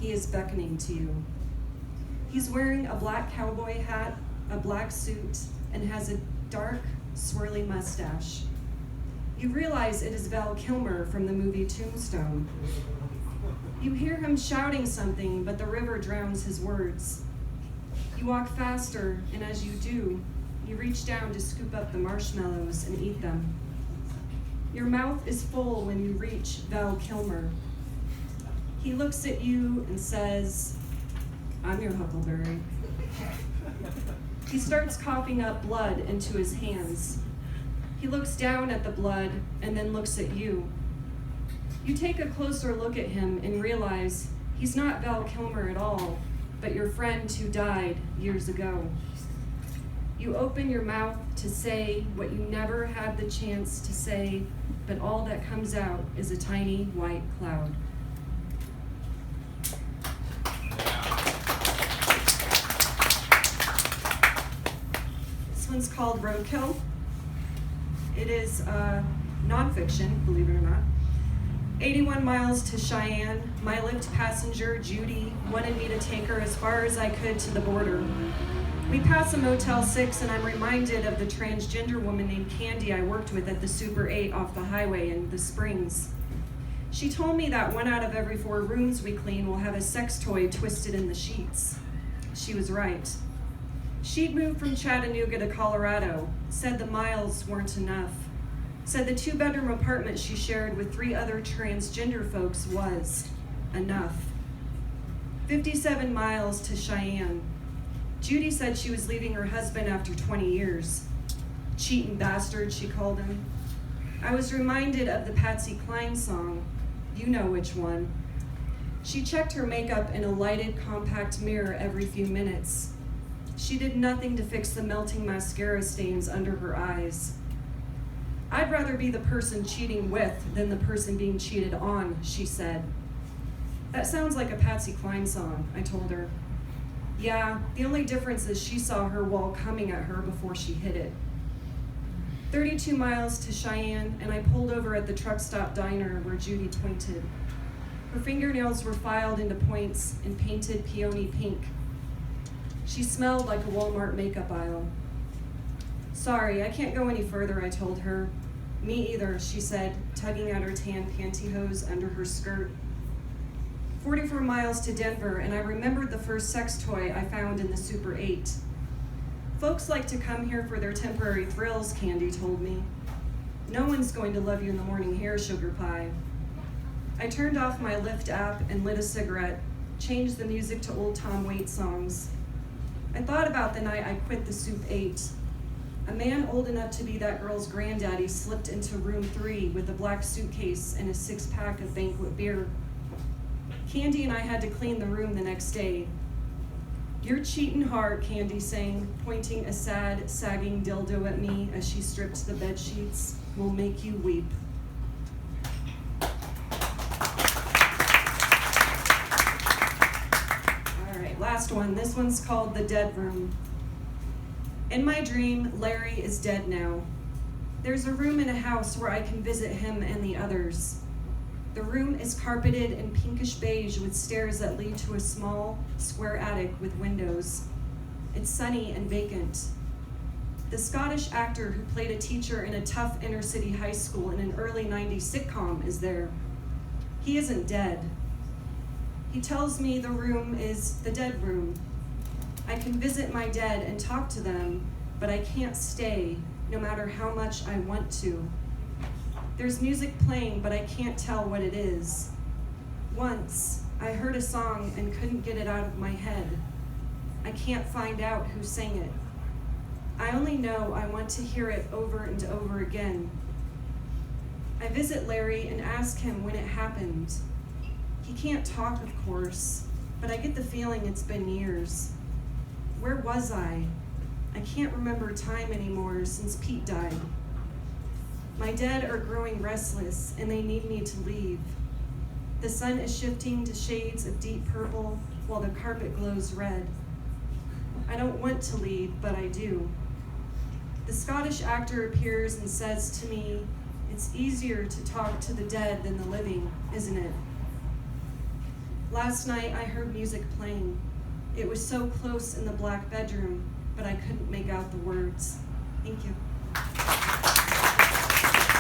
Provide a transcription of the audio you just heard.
he is beckoning to you. He's wearing a black cowboy hat, a black suit, and has a dark, swirly mustache. You realize it is Val Kilmer from the movie Tombstone. You hear him shouting something, but the river drowns his words. You walk faster, and as you do, you reach down to scoop up the marshmallows and eat them. Your mouth is full when you reach Val Kilmer. He looks at you and says, "I'm your Huckleberry." He starts coughing up blood into his hands. He looks down at the blood and then looks at you. You take a closer look at him and realize he's not Val Kilmer at all, but your friend who died years ago. You open your mouth to say what you never had the chance to say, but all that comes out is a tiny white cloud. This one's called Roadkill. It is nonfiction, believe it or not. 81 miles to Cheyenne. My Lyft passenger, Judy, wanted me to take her as far as I could to the border. We pass a Motel 6 and I'm reminded of the transgender woman named Candy I worked with at the Super 8 off the highway in the Springs. She told me that 1 out of every 4 rooms we clean will have a sex toy twisted in the sheets. She was right. She'd moved from Chattanooga to Colorado, said the miles weren't enough, said the 2-bedroom apartment she shared with 3 other transgender folks was enough. 57 miles to Cheyenne. Judy said she was leaving her husband after 20 years. Cheating bastard, she called him. I was reminded of the Patsy Cline song, you know which one. She checked her makeup in a lighted compact mirror every few minutes. She did nothing to fix the melting mascara stains under her eyes. I'd rather be the person cheating with than the person being cheated on, she said. That sounds like a Patsy Cline song, I told her. Yeah, the only difference is she saw her wall coming at her before she hit it. 32 miles to Cheyenne, and I pulled over at the truck stop diner where Judy pointed. Her fingernails were filed into points and painted peony pink. She smelled like a Walmart makeup aisle. Sorry, I can't go any further, I told her. Me either, she said, tugging at her tan pantyhose under her skirt. 44 miles to Denver, and I remembered the first sex toy I found in the Super 8. Folks like to come here for their temporary thrills, Candy told me. No one's going to love you in the morning here, sugar pie. I turned off my Lyft app and lit a cigarette, changed the music to old Tom Waits songs. I thought about the night I quit the Soup 8. A man old enough to be that girl's granddaddy slipped into room 3 with a black suitcase and a 6-pack of banquet beer. Candy and I had to clean the room the next day. You're cheating hard, Candy sang, pointing a sad, sagging dildo at me as she stripped the bed sheets. Will make you weep. All right, last one. This one's called The Dead Room. In my dream, Larry is dead now. There's a room in a house where I can visit him and the others. The room is carpeted in pinkish beige with stairs that lead to a small, square attic with windows. It's sunny and vacant. The Scottish actor who played a teacher in a tough inner-city high school in an early 90s sitcom is there. He isn't dead. He tells me the room is the dead room. I can visit my dead and talk to them, but I can't stay, no matter how much I want to. There's music playing, but I can't tell what it is. Once, I heard a song and couldn't get it out of my head. I can't find out who sang it. I only know I want to hear it over and over again. I visit Larry and ask him when it happened. He can't talk, of course, but I get the feeling it's been years. Where was I? I can't remember time anymore since Pete died. My dead are growing restless and they need me to leave. The sun is shifting to shades of deep purple while the carpet glows red. I don't want to leave, but I do. The Scottish actor appears and says to me, "It's easier to talk to the dead than the living, isn't it?" Last night I heard music playing. It was so close in the black bedroom, but I couldn't make out the words.